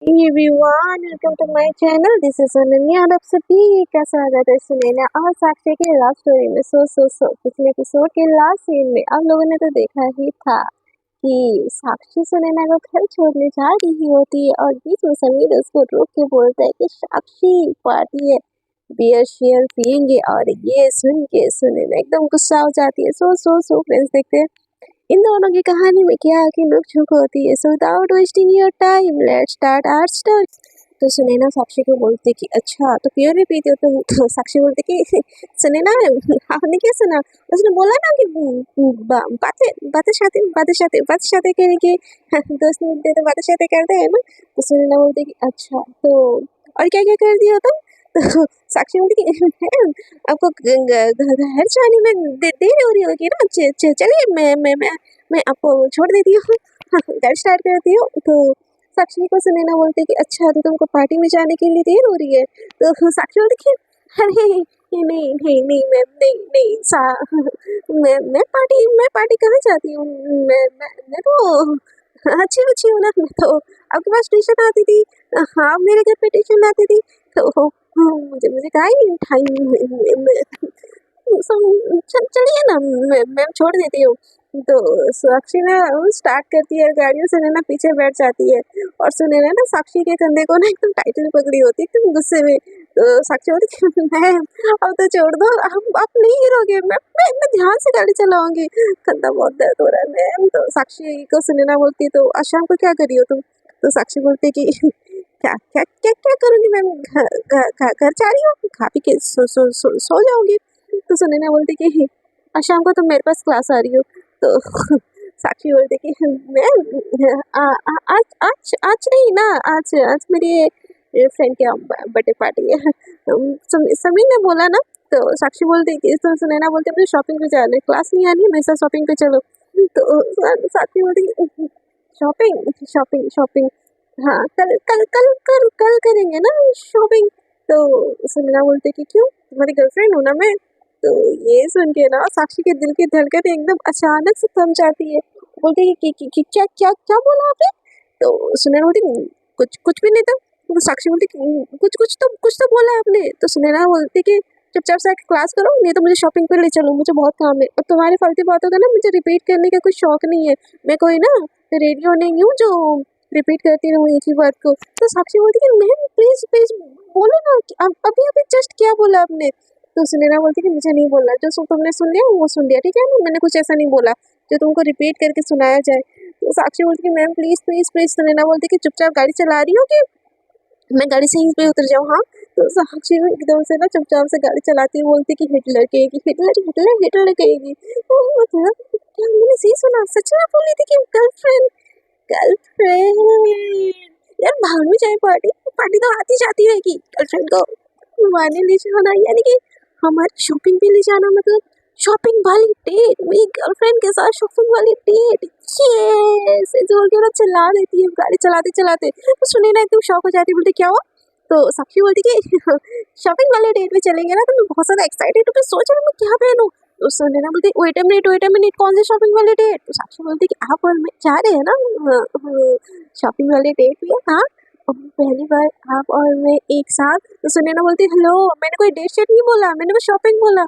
Everyone welcome to my channel. This is Ananya और आप सभी का स्वागत है सुनैना और साक्षी के लव स्टोरी में। सो पिछले एपिसोड के लास्ट सीन में आप लोगों ने तो देखा ही था कि साक्षी सुनैना को घर छोड़ने जा रही होती है और बीच में समीर उसको रोक के बोलता है कि साक्षी पार्टी है, बियर शेयर पियेंगे। और ये सुन के सुनैना एकदम गुस्सा हो जाती है। सो फ्रेंड्स, देखते हैं इन दोनों की कहानी में क्या आखिर नुक झुक होती है। So without wasting your time let's start our story. तो सुनैना साक्षी को बोलती कि अच्छा तो पियर भी पीते हो तुम? तो साक्षी बोलती कि सुनैना आपने क्या सुना, उसने बोला ना कि बातें बातें शाते करने के दोस्त मिलते तो बातें शाते करते हैं ना। तो सुनैना बोलती कि अच्छा तो और क्या क्या कर दिया तुम? तो साक्षी बोलती कि मैम आपको घर जाने में देर हो रही होगी ना, चलिए मैं आपको छोड़ देती हूँ घर स्टार्ट करती हूँ। तो साक्षी को सुनैना बोलती कि अच्छा तो तुमको पार्टी में जाने के लिए देर हो रही है? तो साक्षी बोलती कि अरे नहीं मैम, नहीं मैं पार्टी कहाँ जाती हूँ। मैं तो अच्छी हूँ ना। मैं तो आपके पास ट्यूशन आती थी, हाँ मेरे घर पे ट्यूशन आती थी। तो मुझे कहा ही नहीं टाइम। चलिए ना, मैं छोड़ देती हूँ। तो साक्षी ना स्टार्ट करती है गाड़ी और सुनैना पीछे बैठ जाती है। और सुनैना ना साक्षी के कंधे को ना एकदम टाइटली पकड़ी होती है, एकदम गुस्से में। तो साक्षी बोलती कि मैम अब तो छोड़ दो, आप नहीं गिरोगे, मैं ध्यान से गाड़ी चलाऊंगी, कंधा बहुत दर्द हो रहा है मैम। तो साक्षी को सुनैना बोलती तो आज शाम को क्या करी हो तुम? तो साक्षी बोलती कि क्या क्या क्या क्या करूंगी मैम, घर जा रही हूँ, खा पी के सो जाऊंगी। तो सुनैना बोलती कि आज शाम को तुम मेरे पास क्लास आ रही हो। तो साक्षी बोलती कि मैम आज आज आज नहीं ना, आज आज मेरी फ्रेंड के बर्थडे पार्टी है। समीर ने बोला ना। तो साक्षी बोलती कि तो सुनैना बोलती मुझे शॉपिंग पे जाना है, क्लास नहीं आनी है, मेरे साथ शॉपिंग पे चलो। तो साक्षी बोलती कि शॉपिंग शॉपिंग शॉपिंग हाँ कल करेंगे ना शॉपिंग। तो सुनैना बोलती कि क्यों, तुम्हारी गर्लफ्रेंड हूँ ना मैं। तो ये सुन के ना साक्षी के दिल की धड़कन एकदम अचानक से थम जाती है। बोलती है कि क्या क्या क्या बोला आपने? तो सुनैना बोलती कुछ कुछ भी नहीं था। तो साक्षी बोलती कुछ तो बोला आपने। तो सुनैना बोलती कि चुपचाप से आके क्लास करो, नहीं तो मुझे शॉपिंग पे ले चलो, मुझे बहुत काम है। और तुम्हारी फालतू बातों का ना मुझे रिपीट करने का कोई शौक नहीं है। मैं कोई ना रेडियो नहीं हूँ जो रिपीट करती रहूँ एक ही बात को। तो साक्षी बोलती कि मैम प्लीज बोलो ना कि अभी अभी जस्ट क्या बोला आपने? तो सुनैना बोलती कि मुझे नहीं बोलना, जो तुमने सुन लिया वो सुन लिया, ठीक है ना, मैंने कुछ ऐसा नहीं बोला जो तुमको रिपीट करके सुनाया जाए। तो साक्षी बोलती कि मैम प्लीज। सुनैना बोलती कि चुपचाप गाड़ी चला रही हो कि मैं गाड़ी से यहीं पे उतर जाऊँ? हाँ। तो साक्षी एकदम से ना चुपचाप से गाड़ी चलाती हुई बोलती कि हिटलर कहेगी, हिटलर कहेगी। मतलब क्या मैंने सही सुना, सच में बोली थी कि गर्लफ्रेंड गर्लफ्रेंड यार भाड़ में जाए पार्टी, पार्टी तो आती जाती रहेगी। गर्लफ्रेंड को घुमाने ले जाना यानी कि हमारी शॉपिंग पे ले जाना, मतलब शॉपिंग वाली डेट, मेरी गर्लफ्रेंड के साथ शॉपिंग वाली डेट। यस जोर के ना चिल्ला देती है गाड़ी चलाते चलाते। तो सुनैना एकदम शॉक हो जाती है, बोलती क्या हुआ? तो साक्षी बोलती कि शॉपिंग वाले डेट पे चलेंगे ना, तो मैं बहुत ज़्यादा एक्साइटेड हूँ, मैं सोच रही हूँ मैं क्या पहनूं। तो सुनैना बोलती वेट अ मिनट, कौन सी शॉपिंग वाली डेट? तो साक्षी बोलती कि आप और मैं जा रहे हैं ना शॉपिंग वाली डेट पे। हाँ पहली बार आप और मैं एक साथ। तो सुनैना बोलती हेलो, मैंने कोई डेट शेट नहीं बोला, मैंने बस शॉपिंग बोला।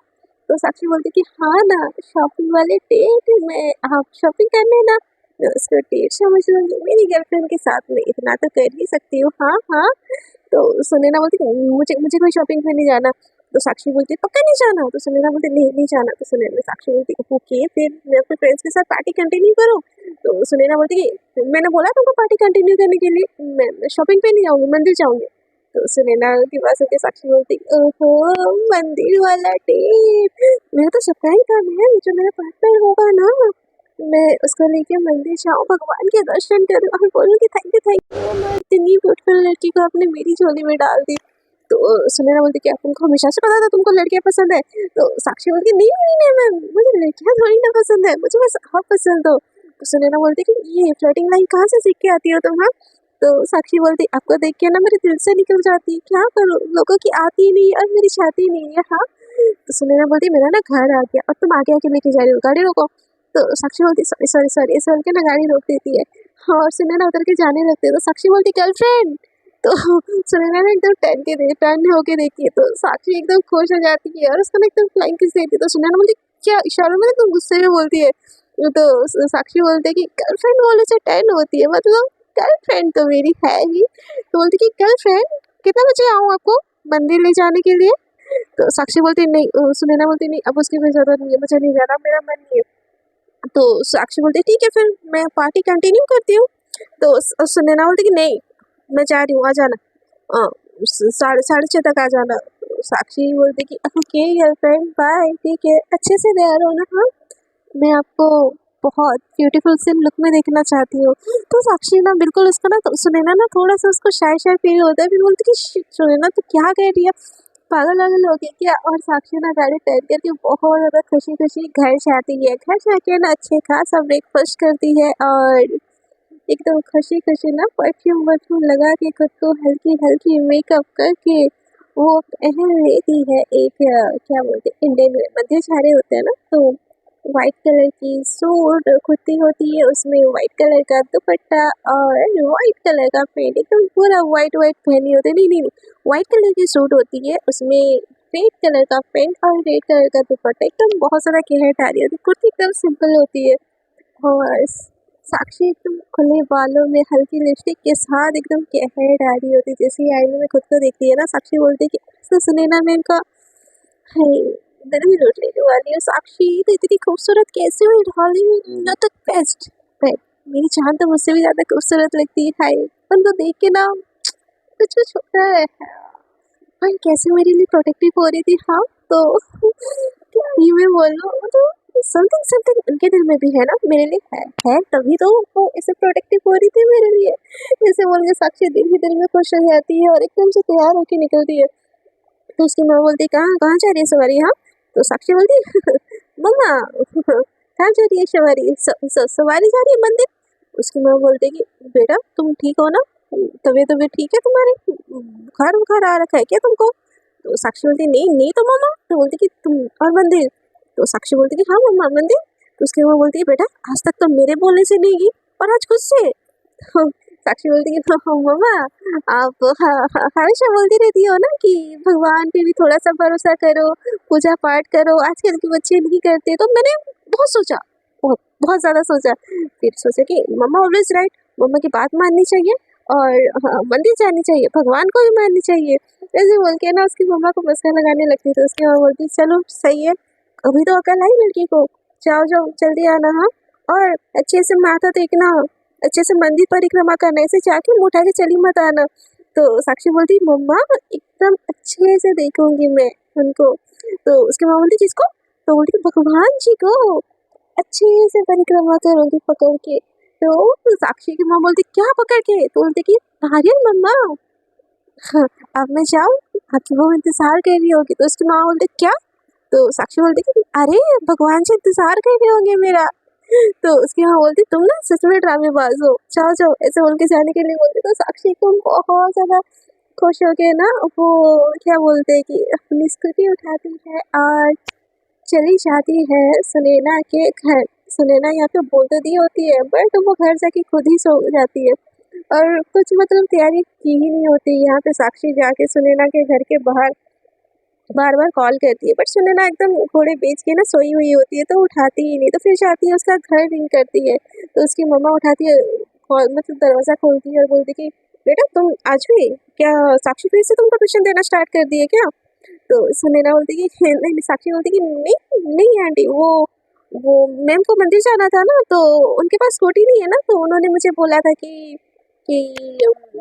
तो साक्षी बोलती कि हाँ ना शॉपिंग वाले डेट में आप शॉपिंग करने ना। मैं उसको डेट समझ लूँगी, मेरी गर्लफ्रेंड के साथ में इतना तो कर ही सकती हूँ। हाँ। तो सुनैना बोलती मुझे मुझे कोई शॉपिंग पे नहीं जाना। तो साक्षी बोलती पक्का नहीं जाना? तो सुनैना बोलती नहीं जाना। तो सुनैना साक्षी बोलती ओके फिर मैं अपने फ्रेंड्स के साथ पार्टी कंटिन्यू करूँ? तो सुनैना बोलती कि मैंने बोला तुमको पार्टी कंटिन्यू करने के लिए, मैं शॉपिंग पे नहीं जाऊँगी, मंदिर जाऊँगी। तो सुनैना की बात सुन के साक्षी बोलती ओहो मंदिर वाला डेट, मेरा तो सपना ही था मैम जो मेरा पार्टनर होगा ना मैं उसको लेके मंदिर जाऊँ, भगवान के दर्शन करूँ और बोलूँ कि थैंक यू मैं इतनी ब्यूटीफुल लड़की को आपने मेरी झोली में डाल दी। तो सुनैना बोलती कि तुमको हमेशा से पता था तुमको लड़कियां पसंद है? तो साक्षी बोलती नहीं मैम मुझे लड़कियां थोड़ी ना पसंद है, मुझे बस आप पसंद हो। तो सुनैना बोलती कि ये फ्लर्टिंग लाइन कहाँ से सीख के आती हो तुम? हाँ। तो साक्षी बोलती आपको देख के ना मेरे दिल से निकल जाती है, क्या करूँ लोगों की आती नहीं और मेरी शादी नहीं है। हाँ। तो सुनैना बोलती मेरा ना घर आ गया और तुम आगे आके लेके जा रही हो, गाड़ी रोको। तो साक्षी बोलती सॉरी ऐसे बोल के ना गाड़ी रोक देती है। और सुनैना उतर के जाने लगती है तो साक्षी बोलती गर्लफ्रेंड। तो सुनैना ना एकदम टर्न होके देखती है तो साक्षी एकदम खुश हो जाती है और उसको ना एकदम फ्लाइंग किस देती है। तो सुनैना बोलती क्या इशारों में एकदम गुस्से में बोलती है। तो साक्षी बोलते है कि गर्लफ्रेंड बोलने से टर्न होती है, मतलब गर्लफ्रेंड तो मेरी है ही। तो बोलती कि गर्लफ्रेंड कितना बजे आऊँ आपको मंदिर ले जाने के लिए। तो साक्षी बोलती नहीं, सुनैना बोलती नहीं अब उसकी कोई जरूरत नहीं है, मुझे नहीं जाना, मेरा मन नहीं है। तो साक्षी बोलती ठीक है फिर मैं पार्टी कंटिन्यू करती हूँ। तो सुनैना बोलती कि नहीं मैं जा रही हूँ, आ जाना, अ, साढ़े 6 तक आ जाना। तो साक्षी बोलती कि ओके गर्लफ्रेंड बाय, ठीक है अच्छे से तैयार होना। हाँ मैं आपको बहुत ब्यूटीफुल से लुक में देखना चाहती हूँ। तो साक्षी ना बिल्कुल उसको ना सुनैना ना थोड़ा सा उसको शाय शाय फील होता है, फिर बोलती कि सुनैना तो क्या कह रही है, पागल वागल हो गई क्या। और साक्षी ना गाड़ी टर्न करके बहुत ज़्यादा खुशी खुशी घर जाती है। घर जाके ना अच्छे खासा ब्रेकफास्ट करती है और एकदम खुशी खुशी ना परफ्यूम वर्फ्यूम लगा के खुद को हल्की हल्की मेकअप करके वो पहन लेती है एक क्या बोलते हैं इंडियन मध्यचारी होते हैं ना, तो वाइट कलर की सूट कुर्ती होती है, उसमें वाइट कलर का दुपट्टा और वाइट कलर का पैंट, एकदम पूरा वाइट वाइट पहनी होती है। नहीं, वाइट कलर की सूट होती है, उसमें रेड कलर का पैंट और रेड कलर का दुपट्टा, एकदम बहुत ज़्यादा कहर आ रही होती है। कुर्ती एकदम सिंपल होती है और साक्षी एकदम खुले बालों में हल्की लिपस्टिक के साथ एकदम कहर डाली होती है। जैसे ही आईने में खुद को देखती है ना, साक्षी बोलती है कि तो सुनैना मैम का है दिल ही लूट लेने वाली है। साक्षी तो इतनी खूबसूरत कैसे हुई डार्लिंग, नो तो बेस्ट, बट मेरी जान तो मुझसे भी ज्यादा खूबसूरत लगती है। हाय उनको देख के ना कुछ कुछ होता है। हाँ कैसे मेरे लिए प्रोटेक्टिव हो रही थी। हाँ तो क्या ही मैं बोलूँ, तो समथिंग समथिंग उनके दिल में भी है ना मेरे लिए, है तभी तो वो ऐसे प्रोटेक्टिव हो रही थी मेरे लिए। जैसे बोल के साक्षी दिल ही दिल में खुश हो जाती है और एकदम से तैयार होके निकलती है। तो उसकी माँ बोलती कहाँ कहाँ जा रही है सवारी। हाँ तो साक्षी बोलती मम्मा कहाँ जा रही है सवारी, सवारी जा रही है मंदिर। उसकी माँ बोलती कि बेटा तुम ठीक हो ना, तबीयत ठीक है तुम्हारी, बुखार बुखार आ रखा है क्या तुमको। तो साक्षी बोलती नहीं नहीं तो मम्मा। तो बोलती कि तुम और मंदिर। तो साक्षी बोलती कि हाँ मम्मा मंदिर। तो उसकी माँ बोलती है बेटा आज तक तो मेरे बोलने से नहीं गई और आज खुद से। तो साक्षी बोलती है हाँ मम्मा आप हमेशा बोलती रहती हो ना कि भगवान पे भी थोड़ा सा भरोसा करो, पूजा पाठ करो, आजकल के बच्चे नहीं करते। तो मैंने बहुत सोचा, बहुत बहुत ज़्यादा सोचा, फिर सोचा कि मम्मा ऑलवेज राइट, मम्मा की बात माननी चाहिए और हाँ मंदिर जानी चाहिए, भगवान को भी माननी चाहिए। ऐसे बोल के ना उसकी मम्मा को मस्का लगाने लगती। तो उसकी मम्मा बोलती चलो सही है, अभी तो अकल आई लड़की को, जाओ जाओ जल्दी आना। हाँ और अच्छे से माथा टेकना, अच्छे से मंदिर परिक्रमा करना, ऐसे जाके मुँह उठा के चली मत आना। तो साक्षी बोलती मम्मा एकदम अच्छे से देखूंगी मैं उनको। तो उसकी माँ बोलती किसको। तो बोलती भगवान जी को अच्छे से परिक्रमा करूंगी पकड़ के। तो साक्षी की माँ बोलती क्या पकड़ के। तो बोलती कि नारियल मम्मा। हाँ, अब मैं जाऊँ, आपकी वो इंतजार कर रही होगी। तो उसकी माँ बोलती क्या। तो साक्षी बोलती कि अरे भगवान से इंतजार कर रहे होंगे मेरा। तो उसकी माँ बोलती तुम ना सच में ड्रामेबाज हो, जाओ जाओ, ऐसे बोल के जाने के लिए बोलती। तो साक्षी को बहुत ज्यादा खुश हो के ना वो क्या बोलते हैं कि अपनी स्कूटी उठाती है और चली जाती है सुनैना के घर। सुनैना यहाँ पे बोल तो दी होती है बट वो घर जाके खुद ही सो जाती है और कुछ मतलब तैयारी की ही नहीं होती। यहाँ पे साक्षी जाके सुनैना के घर के बाहर बार बार कॉल करती है बट सुनैना एकदम घोड़े बेच के ना सोई हुई होती है तो उठाती ही नहीं। तो फिर जाती है उसका घर रिंग करती है। तो उसकी मम्मा उठाती है, मतलब दरवाज़ा खोलती है और बोलती कि बेटा तुम आज भी क्या साक्षी फिर से तुमको ट्यूशन देना स्टार्ट कर दिए क्या। तो सुनैना बोलती कि नहीं, साक्षी बोलती कि नहीं नहीं आंटी, वो मैम को मंदिर जाना था ना, तो उनके पास स्कूटी नहीं है ना, तो उन्होंने मुझे बोला था कि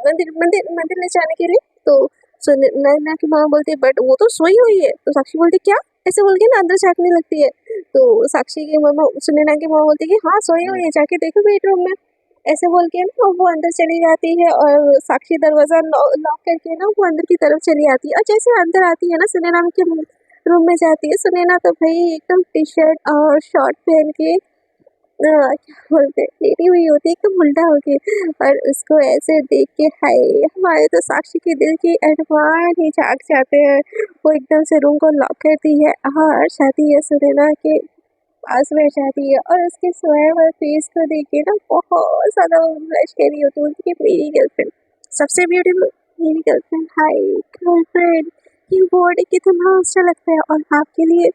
मंदिर मंदिर मंदिर ले जाने के लिए। तो सुनैना की माँ बोलती बट वो तो सोई हुई है। तो साक्षी बोलती क्या, ऐसे बोल के ना अंदर झाँकने लगती है। तो साक्षी की मामा सुनैना की माँ बोलती कि हाँ सोई हुई है, जाके देखो बेडरूम में, ऐसे बोल के ना वो अंदर चली जाती है और साक्षी दरवाजा लॉक करके ना वो अंदर की तरफ चली आती है। और जैसे अंदर आती है ना सुनैना के रूम में जाती है, सुनैना तो भाई एकदम टी शर्ट और शॉर्ट पहन के क्या बोलते हैं लेटी हुई होती है एकदम उल्टा होके। और उसको ऐसे देख के हाय, हमारे तो साक्षी के दिल के अरमान ही जाग जाते हैं। वो एकदम से रूम को लॉक करती है और जाती है सुनैना के पास बैठ जाती है और उसके सोए हुए फेस को देख के ना बहुत ज़्यादा ब्लश कर रही होती है, बोलती है मेरी गर्लफ्रेंड सबसे ब्यूटीफुल, मेरी गर्लफ्रेंड, हाय गर्लफ्रेंड, ये वर्ड कितना अच्छा लगता है। और आपके लिए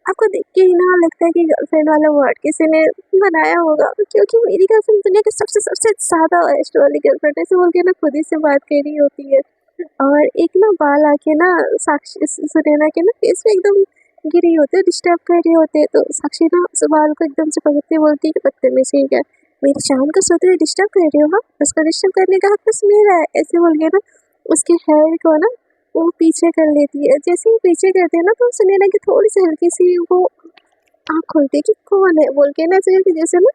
आपको देख के ही ना लगता है कि गर्लफ्रेंड वाला वर्ड किसी ने बनाया होगा, क्योंकि मेरी गर्लफ्रेंड दुनिया की सबसे सबसे ज़्यादा बेस्ट वाली गर्लफ्रेंड, ऐसे बोल के ना खुद ही से बात कर रही होती है। और एक ना बाल आके ना साक्षी सुनैना के ना फेस पे एकदम गिरी होते हैं, डिस्टर्ब कर रहे होते हैं, तो साक्षी ना उस बाल को एकदम से पकड़ते बोलती है कि बदतमीजी है, मेरी जान को सोते हुए डिस्टर्ब कर रहे हो, हाँ उसको डिस्टर्ब करने का हक बस मेरा है, ऐसे बोल के ना उसके हेयर को ना वो पीछे कर लेती है। जैसे ही पीछे करते हैं ना तो सुनैना की थोड़ी सी हल्की सी वो आँख खुलती है कि कौन है बोल के ना, ऐसे करके जैसे ना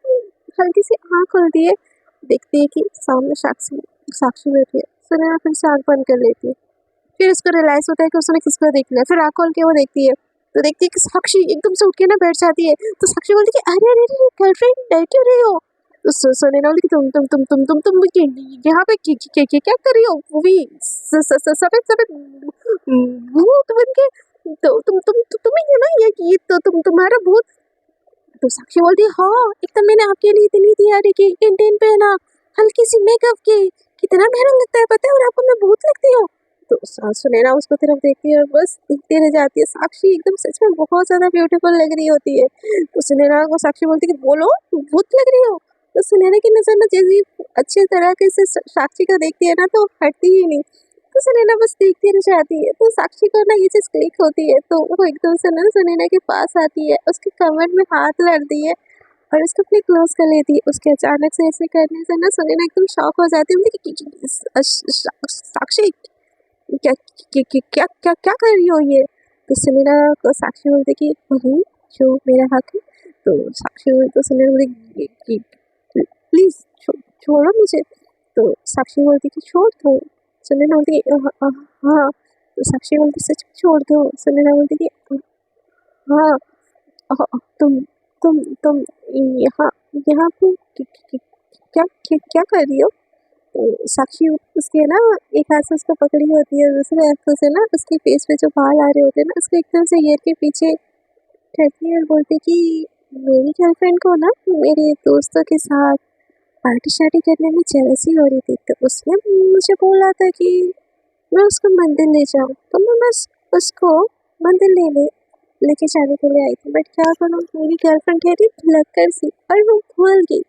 हल्की सी आँख खुलती है, देखती है कि सामने साक्षी साक्षी बैठी है। सुनैना फिर से आँख बंद कर लेती है। फिर उसको रियलाइज होता है कि उसने किसको देख लिया। फिर आँख खोल के वो देखती है, तो देखती है कि साक्षी एकदम से उठ के ना बैठ जाती है। तो साक्षी बोलती है कि अरे अरे अरे गर्लफ्रेंड डर क्यों रही हो? तो सुनैना बोलती कि तुम यहाँ पे क्या कर रही हो? वो भी सफेद सफेद भूत बन के, तो तुम्हें ये ना ये तो तुम्हारा भूत। तो साक्षी बोलती है हाँ एकदम, मैंने आपके लिए इतनी तैयारी की, कैंटीन पहना, हल्की सी मेकअप की, कितना मेहनत लगता है पता है, और आपको मैं भूत लगती हूँ। तो सुनैना उसको तरफ देखती है और बस देखते रह जाती है। साक्षी एकदम सच में बहुत ज्यादा ब्यूटीफुल लग रही होती है। तो सुनैना को साक्षी बोलती है कि बोलो भूत लग रही हो। तो सुनैना की नजर ना जैसे अच्छी तरह से साक्षी को देखती है ना तो हटती ही नहीं। तो सुनैना बस देखती रह जाती है। तो साक्षी को ना ये चीज क्लिक होती है, तो वो एकदम से ना सुनैना के पास आती है, उसके कमर में हाथ डालती है और उसको अपने क्लोज कर लेती है। उसके अचानक से ऐसे करने से ना सुनैना एकदम शॉक हो जाती है, बोलती साक्षी क्या क्या क्या क्या कर रही हो ये? तो सुनैना को साक्षी बोलती कि वही जो मेरा हक है। तो साक्षी बोलती, तो सुनैना बोलती कि प्लीज छोड़ो मुझे। तो साक्षी बोलती कि छोड़ दो। सुनैना बोलती कि हाँ। तो साक्षी बोलती सच में छोड़ दो। सुनैना बोलती कि हाँ। तुम तुम यहाँ यहाँ पे क्या क्या क्या कर रही हो? तो साक्षी उसके ना एक हाथ से उसको पकड़ी होती है, दूसरे हाथ से ना उसके फेस पे जो बाल आ रहे होते हैं ना उसको एकदम से घेर के पीछे करती है और बोलती कि मेरी गर्लफ्रेंड को ना मेरे दोस्तों के साथ पार्टी शार्टी करने में जेलसी हो रही थी, तो उसने मुझे बोला था कि मैं उसको मंदिर ले जाऊँ, तो मैं बस उसको मंदिर लेके जाने के लिए आई थी, बट क्या करूँ मेरी गर्लफ्रेंड ठहरी भुलक्कड़ सी और वो भूल गई।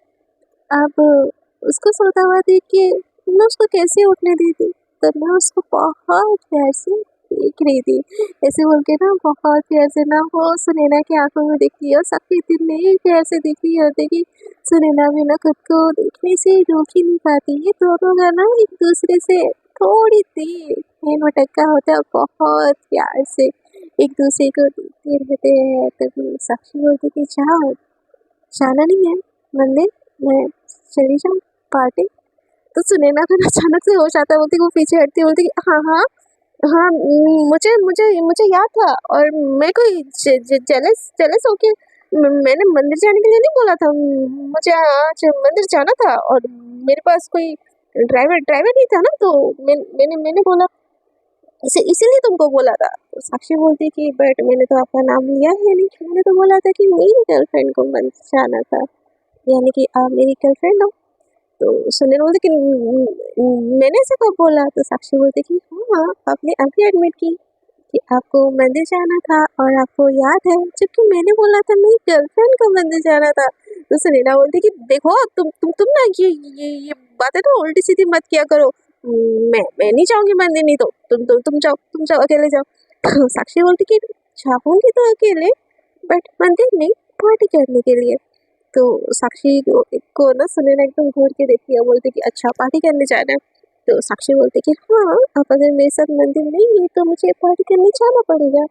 अब उसको सोता हुआ देख के मैं उसको कैसे उठने देती, तो मैं उसको बहुत प्यार से देख रही थी, ऐसे बोल के ना बहुत प्यार से ना वो सुनैना की आंखों में देखती है और सबके इतने प्यार से देख रही होती कि सुनैना भी ना खुद को देखने से रोक ही नहीं पाती। ये दोनों का ना एक दूसरे से थोड़ी देर नैन मटक्का होता है, बहुत प्यार से एक दूसरे को देखते रहते हैं। तभी साक्षी बोलती कि जाना नहीं है मंदिर, मैं चली जाऊँ पार्टी। तो सुनैना का ना अचानक से होश आता है, बोलती वो पीछे हटती है, बोलती कि हाँ हाँ हाँ मुझे मुझे मुझे याद था, और मैं कोई जेलस जेलस होके मैंने मंदिर जाने के लिए नहीं बोला था, मुझे आज मंदिर जाना था और मेरे पास कोई ड्राइवर ड्राइवर नहीं था ना, तो मैंने बोला इसीलिए तुमको बोला था। तो साक्षी बोलती कि बट मैंने तो आपका नाम लिया है नहीं, मैंने तो बोला था कि मेरी गर्लफ्रेंड को मंदिर जाना था, यानी कि आप मेरी गर्लफ्रेंड हो। तो सुनैना बोलती कि मैंने ऐसा कब बोला? तो साक्षी बोलती कि हाँ आपने अभी एडमिट की कि आपको मंदिर जाना था और आपको याद है, जबकि मैंने बोला था मेरी गर्लफ्रेंड को मंदिर जाना था। तो सुनैना बोलती कि देखो तुम ना ये बातें तो उल्टी सीधी मत किया करो, मैं नहीं जाऊंगी मंदिर, नहीं तो तुम जाओ अकेले जाओ। तो साक्षी बोलती कि जाऊंगी तो अकेले, बट मंदिर नहीं, पार्टी करने के लिए। तो साक्षी को ना सुनैना एकदम घूर के देखती है, बोलती कि अच्छा पार्टी करने जाना है। तो साक्षी बोलती कि हाँ आप अगर मेरे साथ मंदिर नहीं गई तो मुझे पार्टी करने जाना पड़ेगा।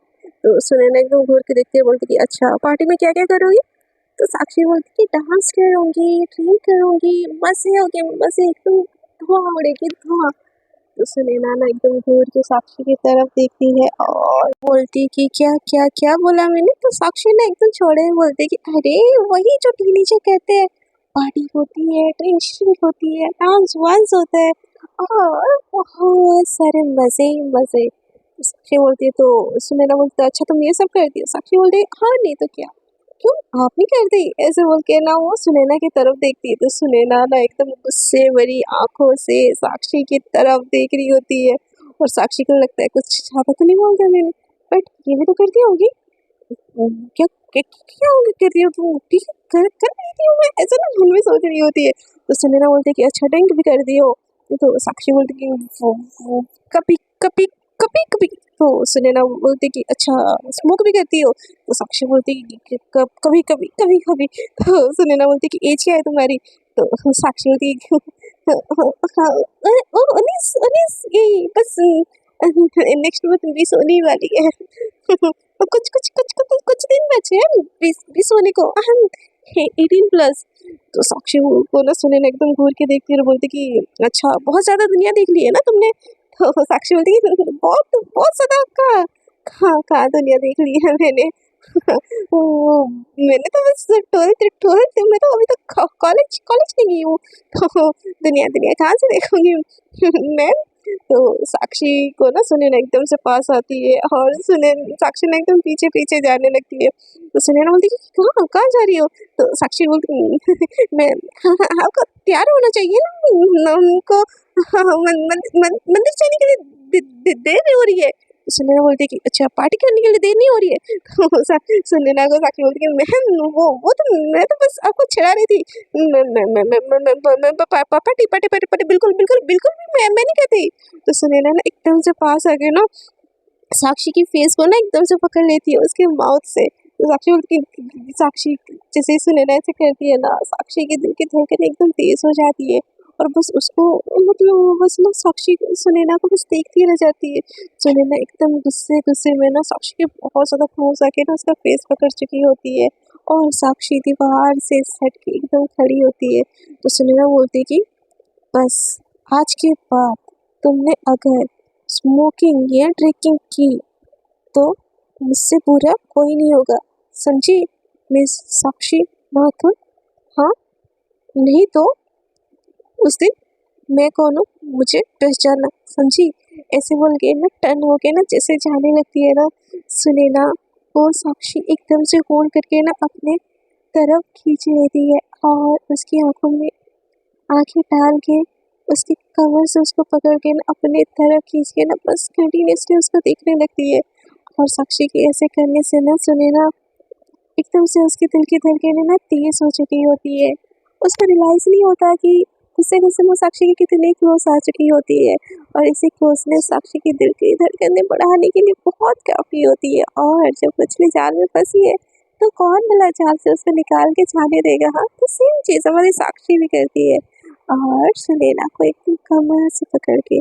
तो सुनैना एकदम घूर के देखती है, बोलती कि अच्छा पार्टी में क्या क्या करोगी? तो साक्षी बोलती कि डांस करूंगी, ड्रिंक करूंगी, मजे होगी, मजे एकदम धुआं उड़ेगी धुआं। तो सुनैना ना एकदम घूर के साक्षी की तरफ देखती है और बोलती कि क्या क्या क्या बोला मैंने? तो साक्षी ना एकदम छोड़े बोलती कि अरे वही जो टीनेजर कहते हैं, पार्टी होती है, ड्रिंक होती है, डांस वांस होता है और बहुत सारे मजे ही मजे। तो साक्षी बोलती है, तो सुनैना बोलती है अच्छा तुम ये सब करती हो? साक्षी बोलती है हाँ नहीं तो क्या, क्यों आप नहीं करती? ऐसे बोल के ना वो सुनैना की तरफ देखती है, तो सुनैना ना एकदम गुस्से भरी आंखों से साक्षी की तरफ देख रही होती है। और साक्षी को लगता है कुछ ज्यादा तो नहीं बोल दिया मैंने, बट ये भी तो करती होगी। क्या क्या, क्या कर रही हो तुम? ठीक है, कर रही हूँ मैं, ऐसा ना मन में सोच रही होती है। तो सुनैना बोलती है कि अच्छा ड्रिंक भी कर दी हो। तो साक्षी बोलती कि वो कभी कभी कभी कभी। तो सुनैना बोलती कि अच्छा स्मोक भी करती हो। तो साक्षी बोलती कि कभी कभी कभी कभी। तो सुनैना बोलती कि एज क्या है तुम्हारी? तो साक्षी बोलती कि हाँ, ओ 19 यही बस नेक्स्ट मंथ 20 होने वाली है। और कुछ दिन बचे हैं 20 होने को, हम 18+। तो साक्षी को ना सुनैना एकदम घूर के देखती है और बोलती कि अच्छा बहुत ज्यादा दुनिया देख ली है ना तुमने? तो साक्षी बोलती कि बहुत बहुत ज्यादा कहाँ कहाँ कहाँ दुनिया देख ली है मैंने। वो मैंने तो बस 12th में तो अभी तक कॉलेज कॉलेज नहीं गई हूँ। तो दुनिया दुनिया कहाँ से देखूंगी मैं? तो साक्षी को ना सुनैना एकदम से पास आती है और साक्षी ना एकदम पीछे पीछे जाने लगती है। तो सुनैना बोलती है कि कहाँ कहाँ जा रही हो? तो साक्षी बोलती मैं आपको तैयार होना चाहिए ना उनको मंदिर जाने के लिए देर हो रही है। तो सुनैना बोलती है कि अच्छा पार्टी करने के लिए देर नहीं हो रही है। तो सुनैना को साक्षी बोलती है मैं वो तो मैं तो बस आपको छिड़ा रही थी। पार्टी पार्टी पार्टी पार्टी बिल्कुल बिल्कुल बिल्कुल भी मैं नहीं कहती। तो सुनैना ना एकदम से पास आ गए ना साक्षी की फेस को ना एकदम से पकड़ लेती है उसके माउथ से। तो साक्षी बोलती साक्षी जैसे ही सुनैना ऐसे करती है ना साक्षी के दिल की धड़कन एकदम तेज हो जाती है। और बस उसको मतलब वो बस ना साक्षी सुनैना को बस देखती रह जाती है। सुनैना एकदम गुस्से गुस्से में ना साक्षी के बहुत ज्यादा क्लोज आके ना उसका फेस पकड़ चुकी होती है। और साक्षी दीवार से सट के एकदम खड़ी होती है। तो सुनैना बोलती है कि बस आज के बाद तुमने अगर स्मोकिंग या ड्रिंकिंग की तो मुझसे बुरा कोई नहीं होगा, समझी मिस साक्षी माथुर? हाँ, नहीं तो उस दिन मैं कौन हूँ मुझे पहचानना, समझी? ऐसे बोल के ना टर्न होके ना जैसे जाने लगती है ना सुनैना को साक्षी एकदम से होल्ड करके ना अपने तरफ खींच लेती है और उसकी आंखों में आंखें डाल के उसके कमर से उसको पकड़ के ना अपने तरफ खींच के ना बस कंटिन्यूसली उसको देखने लगती है। और साक्षी के ऐसे करने से ना सुनैना एकदम से उसके दिल की धड़कनें ना तेज हो चुकी होती है। उसको रियलाइज नहीं होता कि गुस्से गुस्से में साक्षी के कितने क्लोज आ चुकी होती है। और इसी क्लोजनेस साक्षी की दिल की धड़कनें बढ़ाने के लिए बहुत काफी होती है। और जब मछली जाल में फंसी है तो कौन भला जाल से उसको निकाल के जाने देगा? हाँ, तो सेम चीज हमारी साक्षी भी करती है। और सुनैना को एकदम कमर से पकड़ के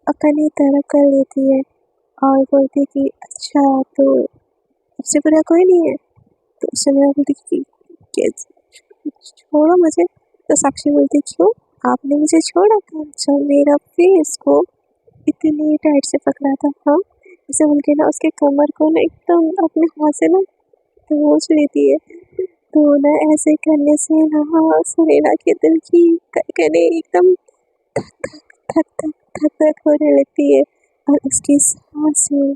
अपनी तरफ कर लेती है और बोलती कि अच्छा तो सबसे बुरा कोई नहीं है। तो सुनैना बोलती कि छोड़ो मुझे। तो साक्षी बोलती क्यों आपने मुझे छोड़ा था जब मेरा फेस को इतनी टाइट से पकड़ा था? हाँ, इसे बोल के ना उसके कमर को ना एकदम अपने हाथ से ना दबोच लेती है। तो ना ऐसे करने से ना सुनैना के दिल की धड़कनें एकदम धक धक धक धक धक होने लगती है। और उसकी सांसें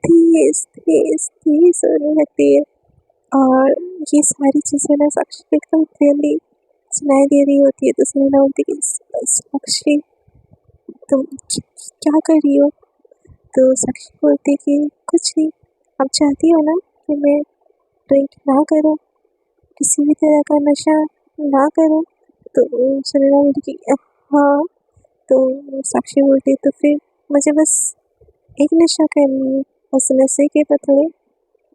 तेज तेज तेज होने लगती है। और ये सारी चीजें ना साक्षी को एकदम क्लियरली सुनाई दे रही होती है। तो सुनैना बोलती कि साक्षी तुम क्या कर रही हो? तो साक्षी बोलती कि कुछ नहीं, आप चाहती हो ना कि मैं ड्रिंक ना करूँ, किसी भी तरह का नशा ना करूँ? तो सुनैना बोलती कि हाँ। तो साक्षी बोलती तो फिर मुझे बस एक नशा करनी है, उस नशे के बदले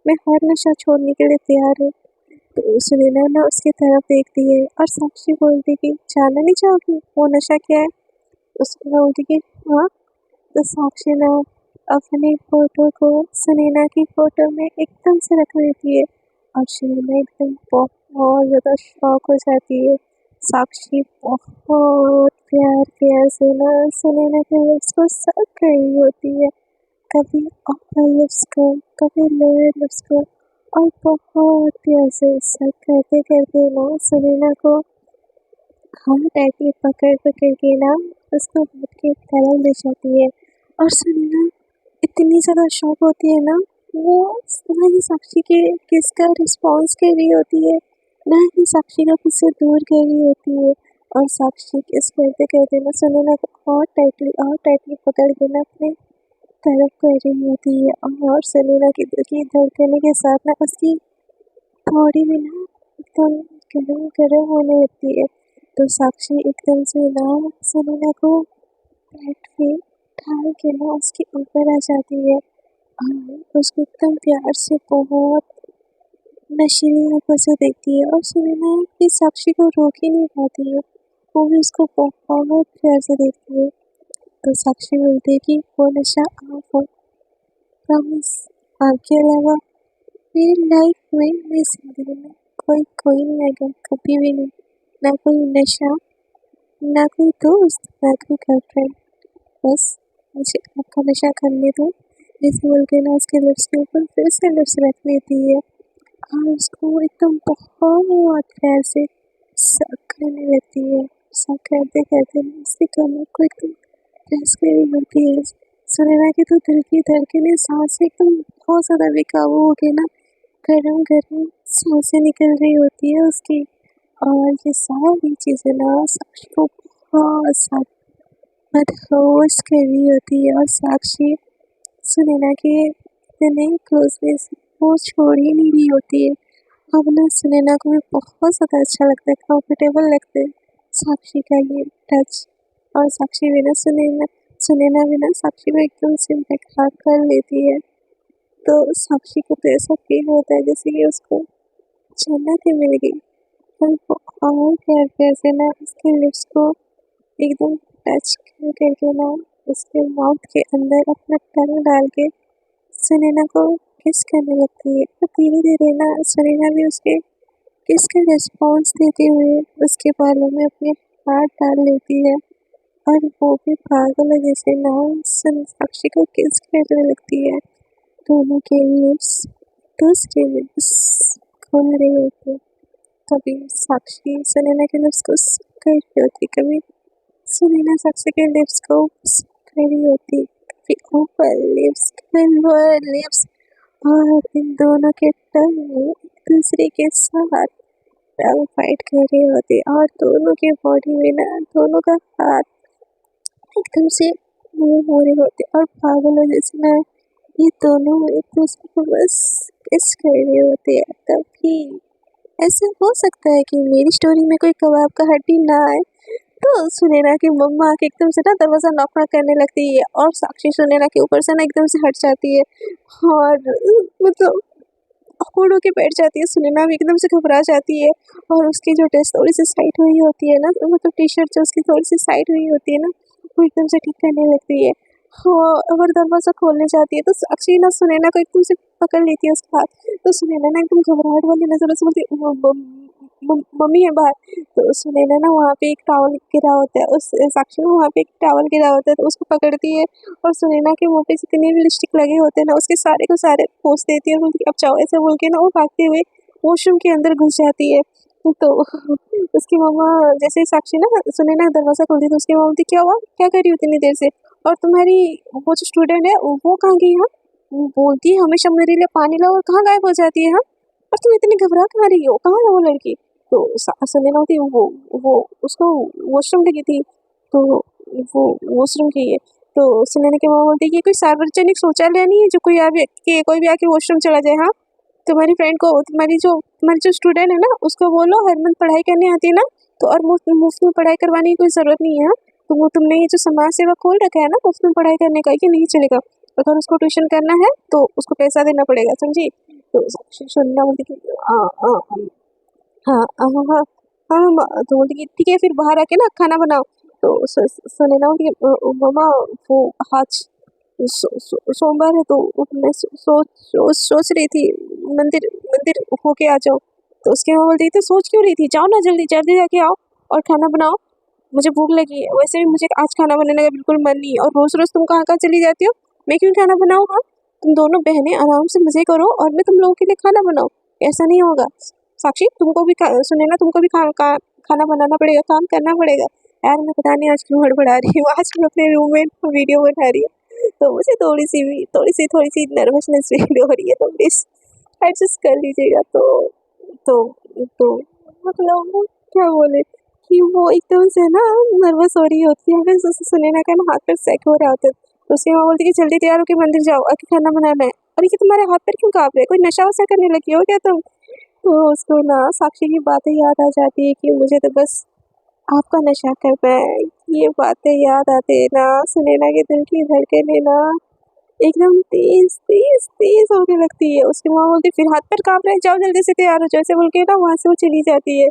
मैं हर नशा छोड़ने के लिए तैयार हूँ। तो सुनैना ना उसकी तरफ देखती है और साक्षी बोलती कि जानना नहीं चाहोगी वो नशा क्या है? तो सुनैना बोलती कि हाँ। तो साक्षी ना अपनी फोटो को सुनैना की फोटो में एकदम से रख लेती है। और सुनैना एकदम बहुत ज़्यादा शॉक हो जाती है। साक्षी बहुत प्यार प्यार से ना सुनैना के लिप्स को सक कर रही होती है, कभी अपर लिप्स को कभी लोअर लिप्स को। और बहुत प्यार से सक करते करते ना सुनैना को हाथ टाइटली पकड़ पकड़ के ना उसको बैठ के तरफ ले जाती है। और सुनैना इतनी ज़्यादा शॉक होती है ना वो ना ही साक्षी के किस का रिस्पॉन्स कर रही होती है, ना ही साक्षी का खुद से दूर कर रही होती है। और साक्षी किस करते करते ना सुनैना को और टाइटली पकड़ के ना अपने तरफ कर रही होती है। और सुनैना के दिल की धड़कने के साथ ना उसकी बॉडी में ना एकदम गरम गरम होने लगती है। तो साक्षी एकदम से ना सुनैना को बेड पे ढाल के ना उसके ऊपर आ जाती है और उसको एकदम प्यार से बहुत नशीली आंखों से देखती है। और सुनैना कि साक्षी को रोक ही नहीं पाती है, वो भी उसको बहुत प्यार से देखती है। तो साक्षी बोलती है कि वो नशा आप हो, प्रॉमिस। आपके अलावा मेरी लाइफ में, मेरी जिंदगी में कोई नहीं आएगा, कभी भी नहीं। ना कोई नशा, ना कोई दोस्त, ना कोई गर्लफ्रेंड। बस मुझे आपका नशा करने दो। इस बोल के ना उसके लिप्स के ऊपर फिर से लिप्स रख लेती है और उसको एकदम बहुत प्यार से सक करने लगती है। सक करते करते ना उसकी कमर को एकदम प्रेस कर रही होती है। सुनैना की तो दिल की धड़कनें, सांसें एकदम बहुत ज़्यादा बेकाबू हो के ना गरम गरम सांसें निकल रही होती है उसकी। और ये सारी चीज़ें ना साक्षी को बहुत ज़्यादा मदहोश कर रही होती है। और साक्षी सुनैना के इतने क्लोजनेस वो छोड़ ही नहीं रही होती है। अब ना सुनैना को भी बहुत ज़्यादा अच्छा लगता है, कंफर्टेबल लगता है साक्षी का ये टच। और साक्षी भी ना सुनैना भी ना साक्षी को एकदम से बेखौफ कर लेती है। तो साक्षी को तो ऐसा फील होता है जैसे कि उसको जन्नत ही मिल गई। और वो और प्यार प्यार से ना उसके लिप्स को एकदम टच कर करके ना उसके माउथ के अंदर अपना टंग डाल के सुनैना को किस करने लगती है। तो धीरे धीरे ना सुनैना भी उसके किस का रिस्पॉन्स देते हुए उसके बालों में अपने हाथ डाल लेती है। और वो भी पागल जैसे ना साक्षी को किस करने लगती है। दोनों के लिप्स दूसरे लिप्स खोल रहे होते। कभी साक्षी सुनैना के लिप्स को कर रही होती, कभी सुनैना साक्षी के लिप्स को कर रही होती, कभी ऊपर लिप्स, कभी लोअर लिप्स। और इन दोनों के टंग एक दूसरे के साथ टंग फाइट कर रहे होते। और दोनों के बॉडी में ना दोनों का हाथ एकदम से मूव हो रहे होते और पागलों जैसे ना ये दोनों एक दूसरे को बस किस कर रहे होते हैं। तभी ऐसा हो सकता है कि मेरी स्टोरी में कोई कबाब का हड्डी ना आए, तो सुनैना की मम्मा आके एकदम से ना दरवाजा नॉक करने लगती है और साक्षी सुनैना के ऊपर से ना एकदम से हट जाती है और मतलब अकड़ होके बैठ जाती है। सुनैना भी एकदम से घबरा जाती है और उसकी जो ड्रेस थोड़ी सी साइड हुई होती है ना, मतलब टी शर्ट जो उसकी थोड़ी सी साइड हुई होती है ना, वो एकदम से ठीक करने लगती है। हाँ, अगर दरवाजा खोलने जाती है तो साक्षी ना सुनैना को एकदम से पकड़ लेती है उसका हाथ। तो सुनैना ना एकदम घबराहट वाली नजरों से बोलती है, मम्मी है बाहर। तो सुनैना ना वहाँ पे एक टॉवल गिरा होता है, उस साक्षी में वहाँ पे एक टॉवल गिरा होता है तो उसको पकड़ती है और सुनैना के मुंह पे जितने भी लिपस्टिक लगे होते हैं ना उसके सारे को सारे पोंछ देती है और बोलती है अब जाओ, ऐसे बोल के ना वो भागते हुए वॉशरूम के अंदर घुस जाती है। तो उसकी मम्मा जैसे ही साक्षी ना सुनैना दरवाजा खोलती तो उसकी मम्मा बोलती क्या हुआ, क्या कर रही हो इतनी देर से, और तुम्हारी वो जो स्टूडेंट है वो कहाँ गई है? वो बोलती है हमेशा मेरे लिए पानी लाओ और कहाँ गायब हो जाती है। हाँ, और तुम इतनी घबरा कहाँ रही हो, कहाँ है वो लड़की? तो सुनैना होती वो उसको वॉशरूम लगी थी, तो वो वॉशरूम की है। तो सुनैना की माँ बोलती है कि कोई सार्वजनिक शौचालय नहीं है जो कोई भी आके वॉशरूम चला जाए। हाँ, तुम्हारी फ्रेंड को, तुम्हारी जो स्टूडेंट है ना उसको बोलो हरमन पढ़ाई करने आती है ना, तो और मुफ्त में पढ़ाई करवाने की कोई ज़रूरत नहीं है। हाँ, तो वो तुमने ये जो समाज सेवा खोल रखा है ना मुफ्त में पढ़ाई करने का, ये नहीं चलेगा। अगर उसको ट्यूशन करना है तो उसको पैसा देना पड़ेगा, समझी? तो सुनना बोलती कि हाँ हाँ हाँ हाँ हाँ हाँ हाँ तो बोलती कि ठीक है फिर बाहर आके ना खाना बनाओ। तो सुनैना बोलती कि मम्मा वो आज सोमवार है तो मैं सोच रही थी मंदिर मंदिर होके आ जाओ। तो उसकी माँ बोलती तो सोच क्यों रही थी, जाओ ना जल्दी जल्दी जाके आओ और खाना बनाओ, मुझे भूख लगी है। वैसे भी मुझे आज खाना बनाने का बिल्कुल मन नहीं है और रोज रोज तुम कहाँ कहाँ चली जाती हो, मैं क्यों खाना बनाऊँ? हाँ, तुम दोनों बहनें आराम से मजे करो और मैं तुम लोगों के लिए खाना बनाऊँ। ऐसा नहीं होगा साक्षी, तुमको भी सुने ना, तुमको भी खाना बनाना पड़ेगा, काम करना पड़ेगा। यार मैं पता नहीं आज क्यों हड़बड़ा रही हूँ, आज मैं अपने रूम में वीडियो बना रही हूँ। तो मुझे थोड़ी सी नर्वसनेस फील हो रही है, तो प्लीज़ एडजस्ट कर लीजिएगा। तो तो मतलब क्या बोले कि वो एकदम से ना नर्वस हो रही होती है, फिर सुनैना का ना हाथ पैर सेक हो रहा होता है। तो उसकी माँ बोलती है कि जल्दी तैयार होके मंदिर जाओ, आके खाना बनाना है। और ये तुम्हारे हाथ पैर क्यों काँप रहे हैं? कोई नशा वशा करने लगी हो क्या तुम? तो उसको ना साक्षी की बातें याद आ जाती है कि मुझे तो बस आपका नशा करना है। ये बातें याद आते ना सुनैना के दिल की धड़कनें ना एकदम तेज तेज तेज होने लगती है। उसकी माँ बोलती फिर हाथ पैर काँप रहे हैं, जाओ जल्दी से तैयार हो जाओ, ऐसे बोल के ना वहाँ से वो चली जाती है।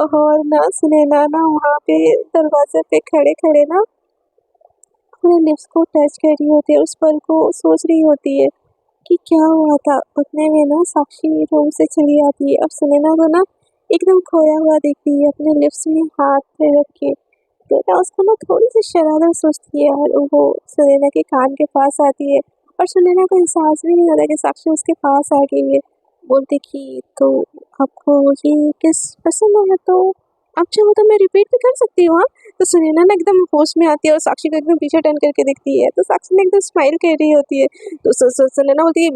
और ना सुनैना ना वहाँ पे दरवाजे पे खड़े खड़े ना अपने लिप्स को टच कर रही होती है, उस पल को सोच रही होती है कि क्या हुआ था। उतने में ना साक्षी रूम से चली आती है और सुनैना को ना एकदम खोया हुआ देखती है अपने लिप्स में हाथ पे रख के। तो ना उसको ना थोड़ी सी शरारत सोचती है और वो सुनैना के कान के पास आती है और सुनैना को एहसास भी नहीं होता कि साक्षी उसके पास आ गई है। बोलती कि तो आपको ये किस पसंद है, तो आप चाहो तो मैं रिपीट भी कर सकती हूँ। हाँ, तो सुनैना ना एकदम होश में आती है और साक्षी को एकदम पीछे टर्न करके देखती है, तो साक्षी ने एकदम स्माइल कर रही होती है। तो सुनैना बोलती है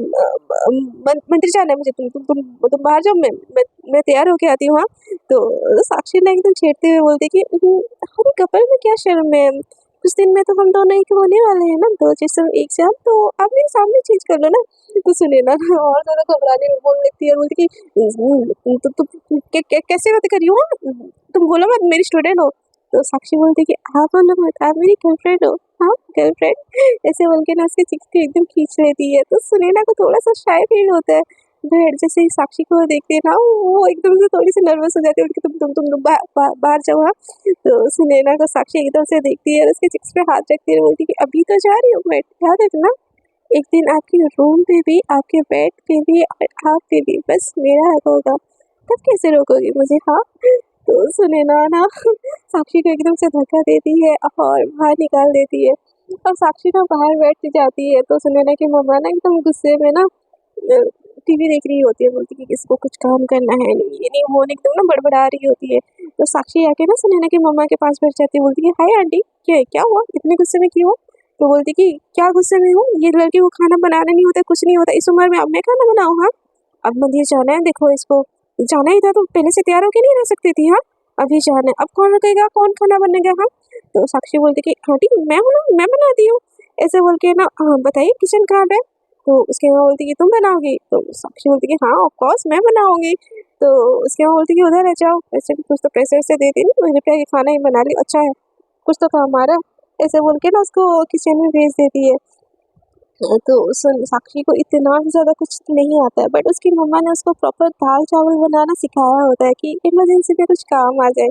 मंदिर जाना है मुझे, तुम बाहर जाओ, मैं तैयार होके आती हूँ। हाँ, तो साक्षी ने एकदम छेड़ते हुए बोलती कि अरे कपल में क्या शर्म है, कुछ दिन में तो हम दोनों एक होने वाले हैं ना, दो जिस्म एक जान, तो आप मेरे सामने चीज कर लो ना। तो सुनैना ना और ज्यादा घबराने बोलने लगती है और बोलती कि कैसे बात कर रही हो? तुम बोलो मत, मेरी स्टूडेंट हो। तो साक्षी बोलती कि आप बोलो मत, आप मेरी गर्लफ्रेंड हो। हाँ, गर्लफ्रेंड, ऐसे बोल के ना उसके चिक्स को एकदम खींच लेती है। तो सुनैना को थोड़ा सा शाय फील होता है। भेड़ जैसे ही साक्षी को देखती है ना, वो एकदम से थोड़ी सी नर्वस हो जाती है, उनकी तुम बाहर जाओ। हाँ, तो सुनैना को साक्षी एकदम से देखती है और उसके चिक्स पे हाथ रखती है, बोलती कि अभी तो जा रही हूँ मैं, याद है ना, एक दिन आपके रूम पे भी, आपके बेड पे भी और आप पे भी बस मेरा हक होगा, तब कैसे रोकोगी मुझे? हाँ, तो सुनैना ना साक्षी को एकदम से धक्का देती है और बाहर निकाल देती है और साक्षी ना बाहर बैठ जाती है। तो सुनैना की मम्मा ना एकदम गुस्से में ना टीवी देख रही होती है, बोलती कि किसको कुछ काम करना है, नहीं ये नहीं वो नहीं, एकदम ना बड़बड़ा रही होती है। तो साक्षी आके ना सुनैना की मम्मा के पास बैठ जाती है, बोलती है हाय आंटी, क्या हुआ, इतने गुस्से में क्यों हो? तो बोलती कि क्या गुस्से में हूँ, ये लड़की को खाना बनाना नहीं होता, कुछ नहीं होता, इस उम्र में अब मैं खाना बनाऊँ? हाँ, अब मंदिर जाना है, देखो इसको जाना ही था तो पहले से तैयार होके नहीं रह सकती थी? हाँ, अभी जाना है, अब कौन रुकेगा, कौन खाना बनेगा? हाँ, तो साक्षी बोलती कि आंटी मैं हूँ ना, मैं बनाती हूँ, ऐसे बोल के ना हाँ बताइए किचन कहाँ पे? तो उसकी माँ बोलती कि तुम बनाओगी? तो साक्षी बोलती कि हाँ ऑफ कोर्स मैं बनाऊंगी। तो उसकी माँ बोलती कि उधर रह जाओ, ऐसे भी कुछ तो पैसे वैसे देती नहीं, मैंने क्या ये खाना ही बना ली, अच्छा है कुछ तो काम आ रहा है, ऐसे बोल के ना उसको किचन में भेज देती है। तो साक्षी को इतना भी ज़्यादा कुछ नहीं आता है, बट उसकी मम्मा ने उसको प्रॉपर दाल चावल बनाना सिखाया होता है कि इमरजेंसी में कुछ काम आ जाए,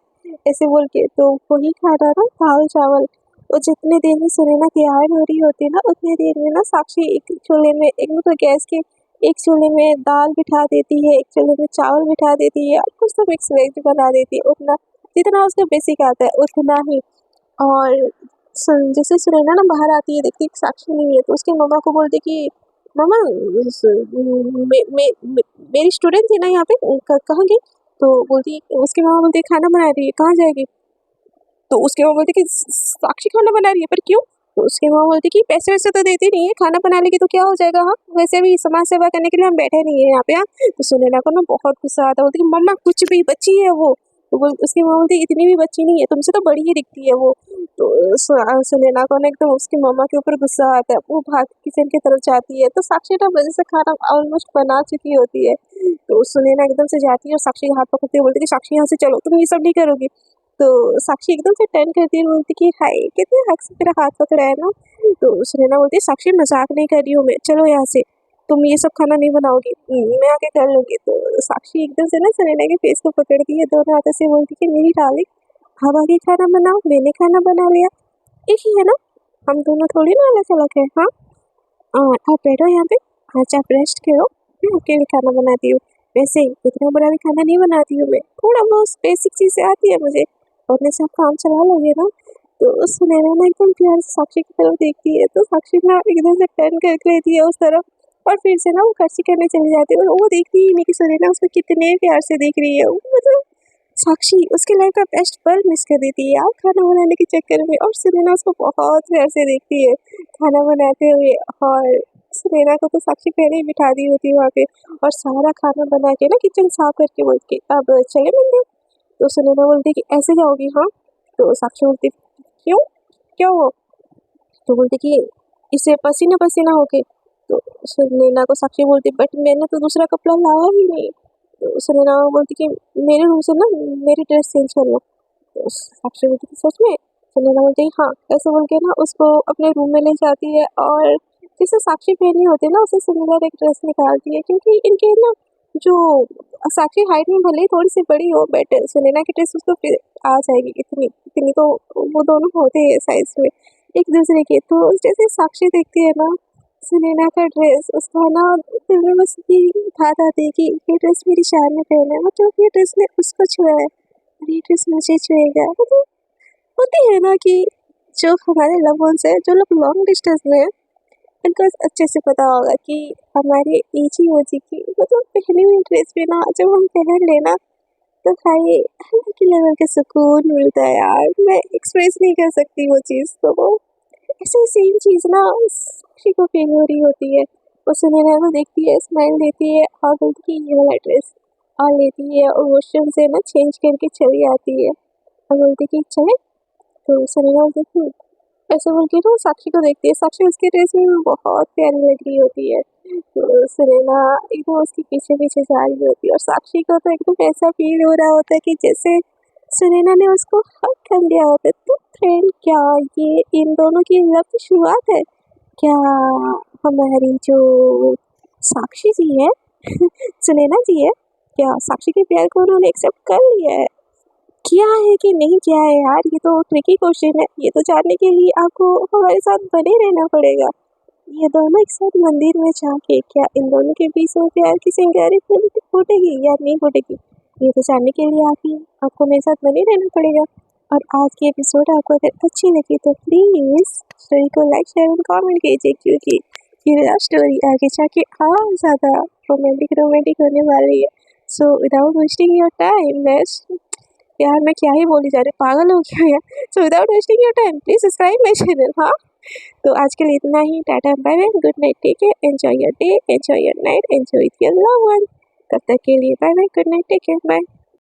ऐसे बोल के। तो वही खाना ना दाल चावल, और जितने देर में सुनैना तैयार हो रही होती है ना, उतनी देर में ना साक्षी एक चूल्हे में, एक मतलब गैस के एक चूल्हे में दाल बिठा देती है, एक चूल्हे में चावल बिठा देती है और कुछ तो मिक्स वेज बना देती है, उतना जितना उसको बेसिक आता है उतना ही। और जैसे सुनैना ना बाहर आती है, देखती है कि साक्षी नहीं है, तो उसकी मम्मा को बोलती कि मम्मा मेरी स्टूडेंट थी ना यहाँ पे, कहाँ गई? तो बोलती, उसकी मम्मा बोलती है खाना बना रही है, कहाँ जाएगी? तो उसकी माँ बोलती कि साक्षी खाना बना रही है, पर क्यों? तो उसकी माँ बोलती कि पैसे वैसे तो देती नहीं है, खाना बना लेगी तो क्या हो जाएगा? हाँ, वैसे भी समाज सेवा करने के लिए हम बैठे नहीं है यहाँ पे। हाँ, तो सुनैना को ना बहुत गुस्सा आता है, बोलती कि मम्मा कुछ भी, बच्ची है वो। तो उसकी माँ बोलती इतनी भी बच्ची नहीं है, तुमसे तो बड़ी ही दिखती है वो। तो सुनैना को ना एकदम उसकी मम्मा के ऊपर गुस्सा आता है, वो भाग किचन की तरफ जाती है। तो साक्षी ना वजह से खाना ऑलमोस्ट बना चुकी होती है। तो सुनैना एकदम से जाती है और साक्षी का हाथ पकड़ती है, बोलती कि साक्षी यहाँ से चलो, तुम ये सब नहीं करोगी। तो साक्षी एकदम से टर्न करती है, बोलती कि हाय कितने हक से मेरा हाथ पकड़ा है ना। तो सुनैना बोलती है साक्षी मजाक नहीं कर रही हूँ मैं, चलो यहाँ से, तुम ये सब खाना नहीं बनाओगी, मैं आके कर लूँगी। तो साक्षी एकदम से ना सुनैना के फेस को पकड़ती है दोनों हाथों से, बोलती कि मेरी डार्लिंग अब आगे खाना बनाओ, मैंने खाना बना लिया, एक ही है ना, हम दोनों थोड़ी ना अलग अलग है। हाँ, आप बैठो यहाँ पे, आज आप रेस्ट करो, मैं आपके लिए खाना बनाती हूँ। वैसे इतना बड़ा भी खाना नहीं बनाती हूँ मैं, थोड़ा बहुत बेसिक चीज़ें आती है मुझे, अपने से आप काम चला लोगे ना। तो सुनैना ना एकदम प्यार से साक्षी की तरफ देखती है, तो साक्षी ना एकदम से टर्न करके लेती है उस तरफ और फिर से ना वो खर्ची करने चली जाती है, और वो देखती ही नहीं कि सुनैना उसको कितने प्यार से देख रही है। मतलब साक्षी उसके लाइफ का बेस्ट पल मिस कर देती है यार खाना बनाने के चक्कर में, और सुनैना उसको बहुत प्यार से देखती है। खाना बनाते हुए। और सुनैना को तो साक्षी पहले ही बिठा दी होती है वहाँ पे, और सारा खाना बना के ना किचन साफ करके बोल के अब चले मंदिर। तो सुनैना बोलती कि ऐसे जाओगी? हाँ। तो साक्षी बोलती क्यों, क्या हुआ? तो बोलती कि इसे पसीना पसीना होके। तो सुनैना को साक्षी बोलती बट मैंने तो दूसरा कपड़ा लाया ही नहीं। तो सुनैना बोलती कि मेरे रूम से ना मेरी ड्रेस चेंज कर लो। तो साक्षी बोलती कि सच में? सुनैना बोलती है हाँ। ऐसे बोल के ना उसको अपने रूम में ले जाती है, और जिसे साक्षी पहनी होती है ना उसे सिमिलर एक ड्रेस निकालती है, क्योंकि इनके ना जो साक्षी हाइट में भले ही थोड़ी सी बड़ी हो बट सुनैना की ड्रेस उसको फिर आ जाएगी, इतनी इतनी तो वो दोनों होते हैं साइज में एक दूसरे के। तो जैसे साक्षी देखती है ना सुनैना का ड्रेस, उसका ना दिल में बस ये बात आती है कि ये ड्रेस मेरी शान में पहना है, मतलब ये ड्रेस ने उसको छुआ है और ये ड्रेस मुझे छुएगा। मतलब होती है ना कि जो हमारे लव वंस है, जो लोग लॉन्ग डिस्टेंस में है, उनको अच्छे से पता होगा कि हमारे एजी ओजी की मतलब पहनी हुई ड्रेस भी ना जब हम पहन लेना तो भाई अलग ही लेवल का सुकून मिलता है यार। मैं एक्सप्रेस नहीं कर सकती वो चीज़। तो वो ऐसे सेम चीज़ ना साक्षी को फील हो रही होती है। वो सुनैना को देखती है, स्माइल देती है और बोलती है ये वाला ड्रेस, और लेती है और वॉशरूम से ना चेंज करके चली आती है और बोलती कि चले। तो सुनैना बोलती ऐसे बोल के ना साक्षी को देखती है। साक्षी उसके ड्रेस में बहुत प्यारी लग रही होती है। तो सुनैना एकदम उसके पीछे पीछे जा रही होती है, और साक्षी को तो एकदम ऐसा फील हो रहा होता है कि जैसे सुनैना ने उसको हक कर लिया होता है। तो फ्रेंड, क्या ये इन दोनों की लव की शुरुआत है? क्या हमारी जो साक्षी जी है सुनैना जी है, क्या साक्षी के प्यार को उन्होंने एक्सेप्ट कर लिया है? किया है कि नहीं किया है यार, ये तो ट्रिकी क्वेश्चन है। ये तो जानने के लिए आपको हमारे साथ बने रहना पड़ेगा। ये दोनों एक साथ मंदिर में जाके क्या इन दोनों के बीच में प्यार की चिंगारी फूटेगी या नहीं फूटेगी, ये तो जानने के लिए आपको मेरे साथ बने रहना पड़ेगा। और आज की एपिसोड आपको अगर अच्छी लगी तो प्लीज़ स्टोरी को लाइक शेयर और कमेंट कीजिए, क्योंकि ये लव स्टोरी आगे जाके और ज़्यादा रोमांटिक होने वाली है। So without wasting your time let's, यार मैं क्या ही बोली जा रही, पागल हो गया यार। So without wasting your time please subscribe my channel. हाँ, तो आज के लिए इतना ही। Tata bye bye, good night, take care, enjoy your day, enjoy your night, enjoy with your love one. तब तक के लिए bye bye, good night, take care, bye.